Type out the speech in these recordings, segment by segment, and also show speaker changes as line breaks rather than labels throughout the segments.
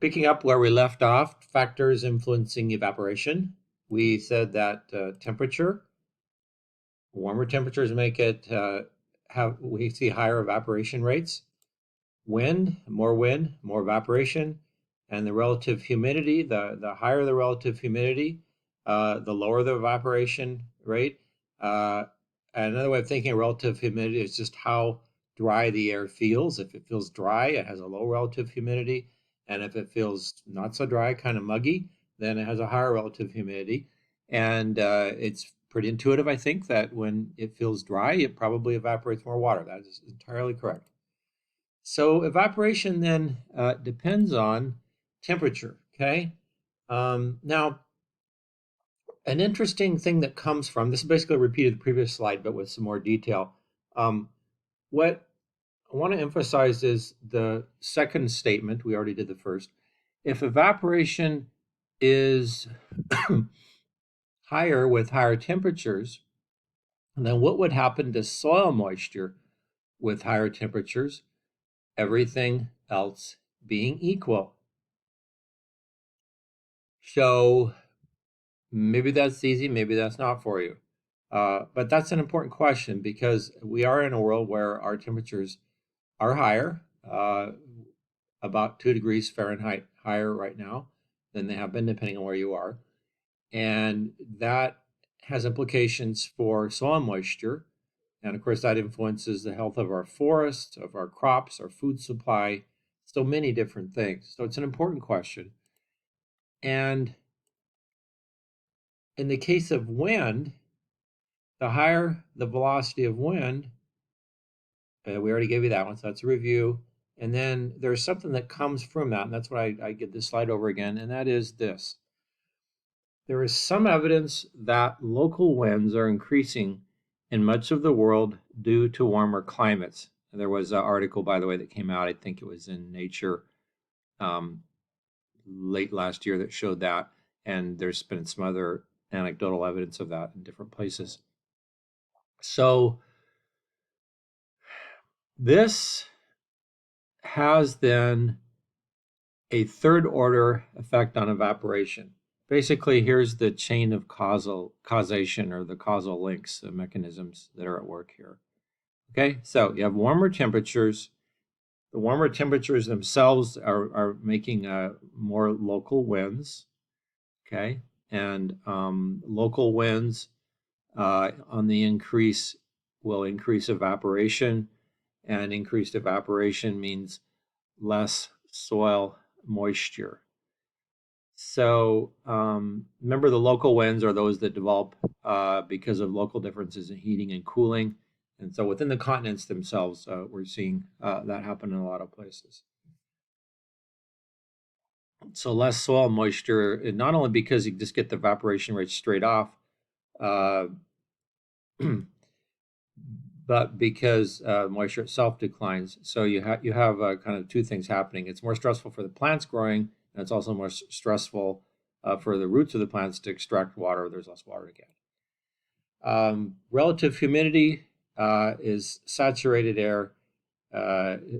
Picking up where we left off, factors influencing evaporation. We said that temperature, warmer temperatures make it we see higher evaporation rates. Wind, more evaporation, and the relative humidity. The higher the relative humidity, the lower the evaporation rate. Another way of thinking of relative humidity is just how dry the air feels. If it feels dry, it has a low relative humidity. And if it feels not so dry, kind of muggy, then it has a higher relative humidity. And it's pretty intuitive, I think, that when it feels dry, it probably evaporates more water. That is entirely correct. So evaporation then depends on temperature, okay? Now, an interesting thing that comes from, this is basically repeated the previous slide, but with some more detail. What I want to emphasize is the second statement. We already did the first. If evaporation is higher with higher temperatures, then what would happen to soil moisture with higher temperatures? Everything else being equal. So maybe that's easy, maybe that's not for you. But that's an important question because we are in a world where our temperatures are higher, about 2 degrees Fahrenheit higher right now than they have been, depending on where you are. And that has implications for soil moisture. And of course, that influences the health of our forests, of our crops, our food supply, so many different things. So it's an important question. And in the case of wind, the higher the velocity of wind, we already gave you that one, so that's a review. And then there's something that comes from that, and that's what I get this slide over again, and that is this. There is some evidence that local winds are increasing in much of the world due to warmer climates. And there was an article, by the way, that came out, I think it was in Nature late last year, that showed that, and there's been some other anecdotal evidence of that in different places. So this has then a third order effect on evaporation. Basically, here's the chain of causation, or the causal links, the mechanisms that are at work here. Okay, so you have warmer temperatures. The warmer temperatures themselves are making more local winds. Okay, and local winds on the increase will increase evaporation, and increased evaporation means less soil moisture. So remember, the local winds are those that develop because of local differences in heating and cooling. And so within the continents themselves, we're seeing that happen in a lot of places. So less soil moisture, not only because you just get the evaporation rate straight off, but because moisture itself declines. So you have kind of two things happening. It's more stressful for the plants growing, and it's also more stressful for the roots of the plants to extract water. There's less water again. Relative humidity is saturated air,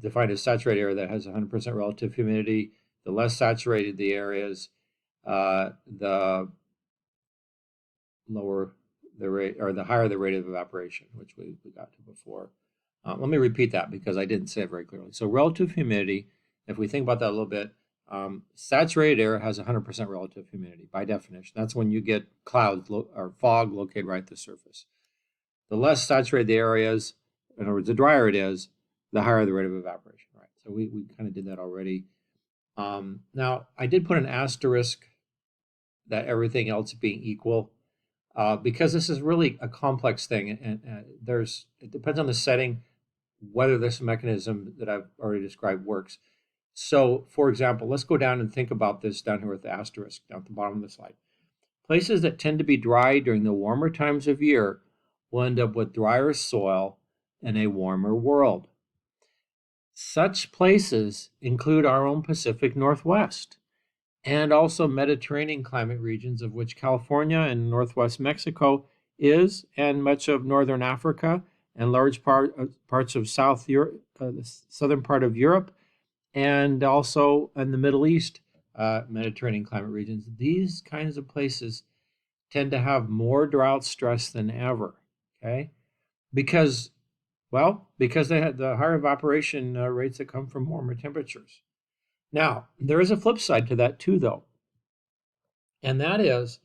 defined as saturated air that has 100% relative humidity. The less saturated the air is, the lower the rate, or the higher the rate of evaporation, which we got to before. Let me repeat that because I didn't say it very clearly. So relative humidity, if we think about that a little bit, saturated air has 100% relative humidity by definition. That's when you get clouds or fog located right at the surface. The less saturated the area is, in other words, the drier it is, the higher the rate of evaporation, right? So we kind of did that already. Now, I did put an asterisk that everything else being equal, because this is really a complex thing, and it depends on the setting whether this mechanism that I've already described works. So, for example, let's go down and think about this down here with the asterisk down at the bottom of the slide. Places that tend to be dry during the warmer times of year will end up with drier soil in a warmer world. Such places include our own Pacific Northwest, and also Mediterranean climate regions, of which California and northwest Mexico is, and much of northern Africa, and large parts of South Europe, the southern part of Europe, and also in the Middle East, Mediterranean climate regions, these kinds of places tend to have more drought stress than ever. Okay, because because they had the higher evaporation rates that come from warmer temperatures. Now, there is a flip side to that too, though, and that is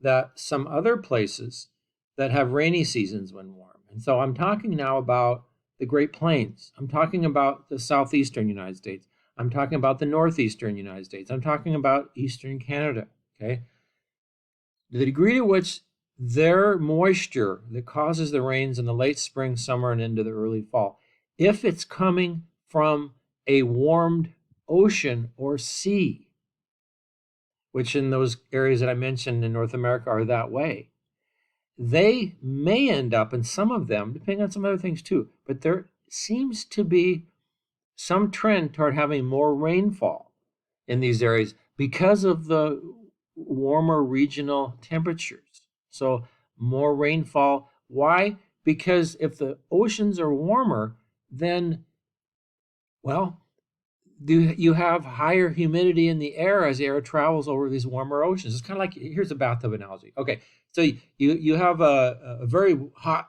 that some other places that have rainy seasons when warm. And so I'm talking now about the Great Plains. I'm talking about the southeastern United States. I'm talking about the northeastern United States. I'm talking about eastern Canada. Okay. The degree to which their moisture that causes the rains in the late spring, summer, and into the early fall, if it's coming from a warmed ocean or sea, which in those areas that I mentioned in North America are that way, they may end up, and some of them, depending on some other things too, but there seems to be some trend toward having more rainfall in these areas because of the warmer regional temperatures. So more rainfall. Why? Because if the oceans are warmer, then, well, you have higher humidity in the air as the air travels over these warmer oceans. It's kind of like, here's a bathtub analogy. Okay, so you have a very hot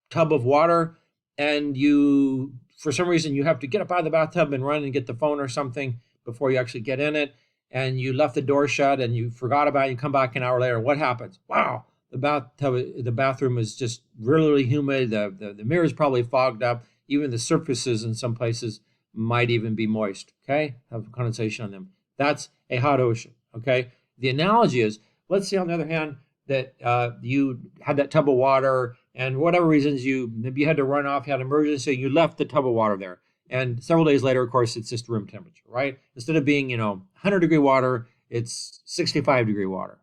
tub of water, and you, for some reason, you have to get up out of the bathtub and run and get the phone or something before you actually get in it, and you left the door shut and you forgot about it. You come back an hour later. What happens? Wow, the bathroom is just really humid. The mirror is probably fogged up. Even the surfaces in some places might even be moist, okay? Have condensation on them. That's a hot ocean, okay? The analogy is, let's say on the other hand that you had that tub of water, and whatever reasons maybe you had to run off, you had an emergency, you left the tub of water there. And several days later, of course, it's just room temperature, right? Instead of being, 100-degree water, it's 65-degree water.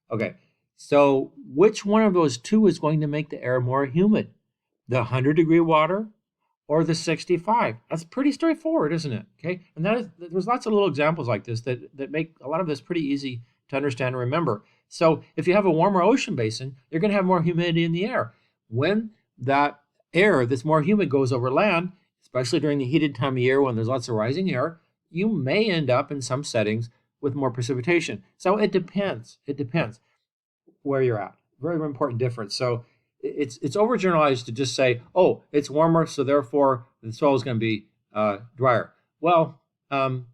Okay, so which one of those two is going to make the air more humid? The 100-degree water or the 65? That's pretty straightforward, isn't it? Okay, and there's lots of little examples like this that make a lot of this pretty easy to understand and remember. So if you have a warmer ocean basin, you're going to have more humidity in the air. When that air that's more humid goes over land, especially during the heated time of year when there's lots of rising air, you may end up in some settings with more precipitation. So it depends. It depends where you're at. Very, very important difference. So it's overgeneralized to just say, oh, it's warmer, so therefore the soil is going to be drier. Well,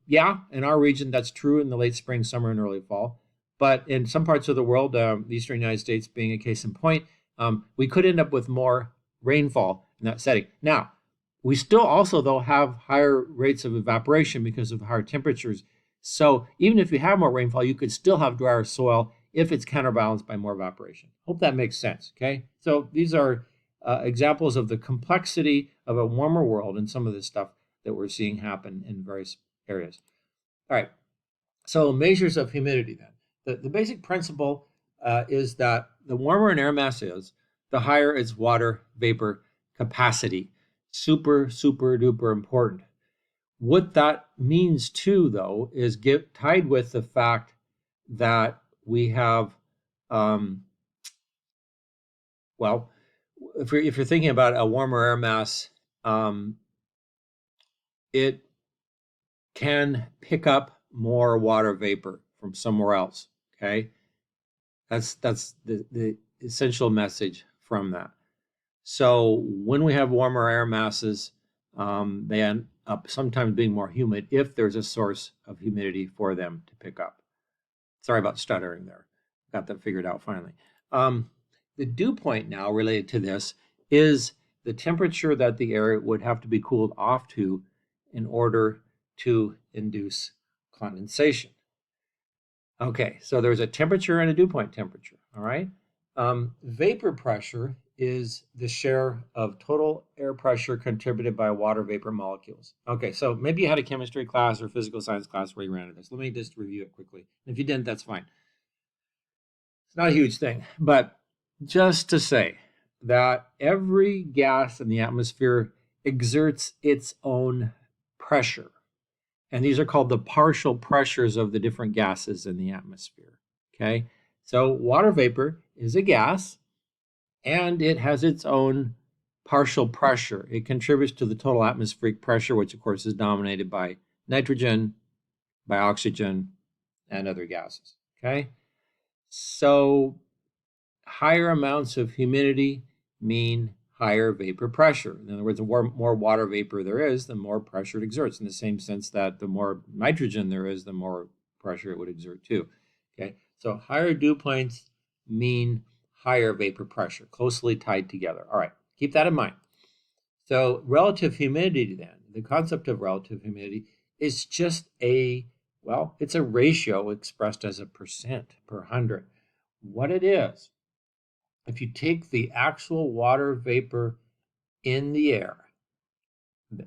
yeah, in our region, that's true in the late spring, summer, and early fall. But in some parts of the world, the eastern United States being a case in point, we could end up with more rainfall in that setting. Now, we still also, though, have higher rates of evaporation because of higher temperatures. So even if you have more rainfall, you could still have drier soil if it's counterbalanced by more evaporation. Hope that makes sense, okay? So these are examples of the complexity of a warmer world and some of the stuff that we're seeing happen in various areas. All right, so measures of humidity then. The basic principle is that the warmer an air mass is, the higher its water vapor capacity. Super, super duper important. What that means too, though, is tied with the fact that we have, if you're thinking about a warmer air mass, it can pick up more water vapor from somewhere else. Okay, that's the essential message from that. So when we have warmer air masses, they end up sometimes being more humid if there's a source of humidity for them to pick up. Sorry about stuttering there. Got that figured out finally. The dew point now related to this is the temperature that the air would have to be cooled off to in order to induce condensation. Okay, so there's a temperature and a dew point temperature, all right? Vapor pressure is the share of total air pressure contributed by water vapor molecules. Okay, so maybe you had a chemistry class or physical science class where you ran into this. Let me just review it quickly. If you didn't, that's fine. It's not a huge thing, but just to say that every gas in the atmosphere exerts its own pressure. And these are called the partial pressures of the different gases in the atmosphere. Okay, so water vapor is a gas, and it has its own partial pressure. It contributes to the total atmospheric pressure, which of course is dominated by nitrogen, by oxygen, and other gases. Okay, so higher amounts of humidity mean higher vapor pressure. In other words, the more water vapor there is, the more pressure it exerts, in the same sense that the more nitrogen there is, the more pressure it would exert too. Okay, so higher dew points mean higher vapor pressure, closely tied together. All right, keep that in mind. So relative humidity then, the concept of relative humidity is just it's a ratio expressed as a percent per 100. What it is, if you take the actual water vapor in the air,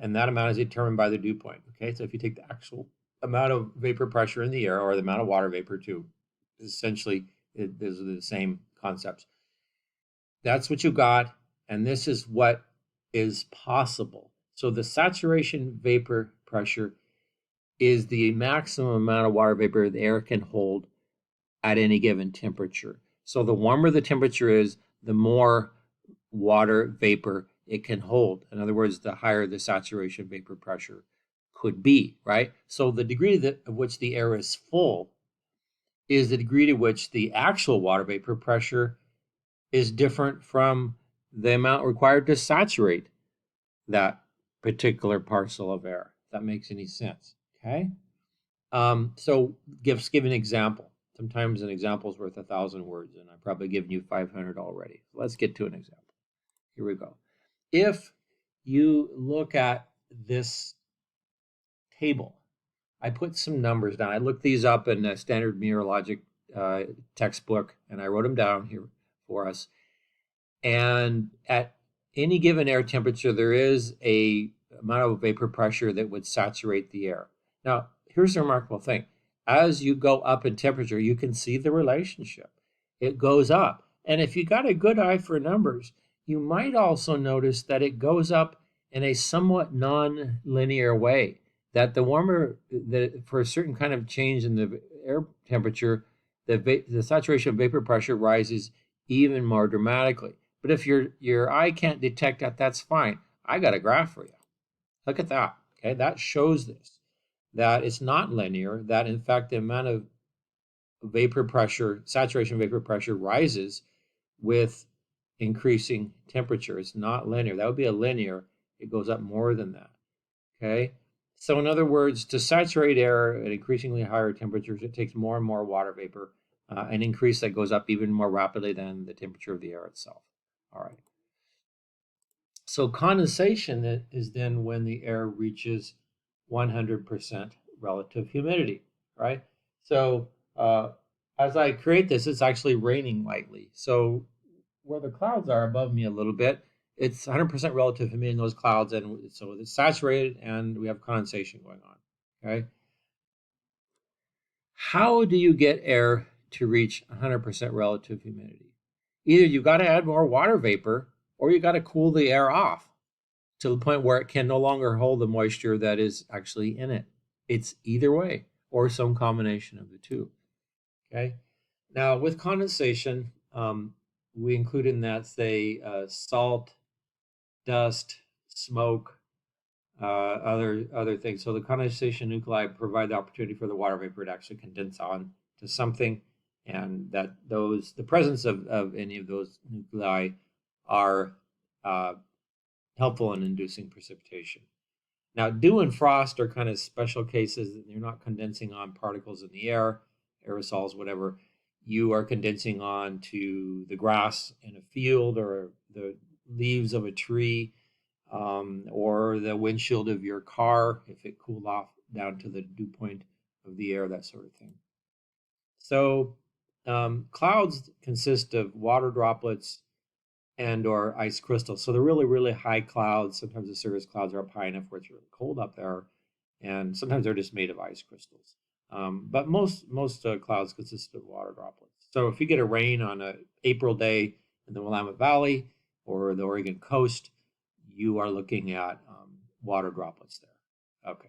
and that amount is determined by the dew point, okay? So if you take the actual amount of vapor pressure in the air, or the amount of water vapor too, essentially, those are the same concepts. That's what you got, and this is what is possible. So the saturation vapor pressure is the maximum amount of water vapor the air can hold at any given temperature. So the warmer the temperature is, the more water vapor it can hold. In other words, the higher the saturation vapor pressure could be, right? So the degree of which the air is full is the degree to which the actual water vapor pressure is different from the amount required to saturate that particular parcel of air. If that makes any sense, okay? So give an example. Sometimes an example is worth 1,000 words, and I've probably given you 500 already. Let's get to an example. Here we go. If you look at this table, I put some numbers down. I looked these up in a standard meteorologic textbook, and I wrote them down here for us. And at any given air temperature, there is a amount of vapor pressure that would saturate the air. Now, here's the remarkable thing. As you go up in temperature, you can see the relationship. It goes up. And if you got a good eye for numbers, you might also notice that it goes up in a somewhat non-linear way. That the warmer, for a certain kind of change in the air temperature, the saturation vapor pressure rises even more dramatically. But if your eye can't detect that, that's fine. I got a graph for you. Look at that. Okay, that shows this, that it's not linear, that in fact the amount of vapor pressure, saturation vapor pressure, rises with increasing temperature. It's not linear. That would be a linear. It goes up more than that. Okay, so in other words, to saturate air at increasingly higher temperatures, it takes more and more water vapor, an increase that goes up even more rapidly than the temperature of the air itself. All right. So condensation is then when the air reaches 100% relative humidity, right? So as I create this, it's actually raining lightly. So where the clouds are above me a little bit, it's 100% relative humidity in those clouds, and so it's saturated, and we have condensation going on, okay? How do you get air to reach 100% relative humidity? Either you got to add more water vapor, or you got to cool the air off to the point where it can no longer hold the moisture that is actually in it. It's either way, or some combination of the two. Okay. Now with condensation, we include in that, say, salt, dust, smoke, other things. So the condensation nuclei provide the opportunity for the water vapor to actually condense on to something, and that the presence of any of those nuclei are helpful in inducing precipitation. Now, dew and frost are kind of special cases. You're not condensing on particles in the air, aerosols, whatever. You are condensing on to the grass in a field, or the leaves of a tree, or the windshield of your car if it cooled off down to the dew point of the air, that sort of thing. So clouds consist of water droplets and or ice crystals. So they're really, really high clouds. Sometimes the cirrus clouds are up high enough where it's really cold up there, and sometimes they're just made of ice crystals. But most clouds consist of water droplets. So if you get a rain on an April day in the Willamette Valley or the Oregon coast, you are looking at water droplets there. Okay.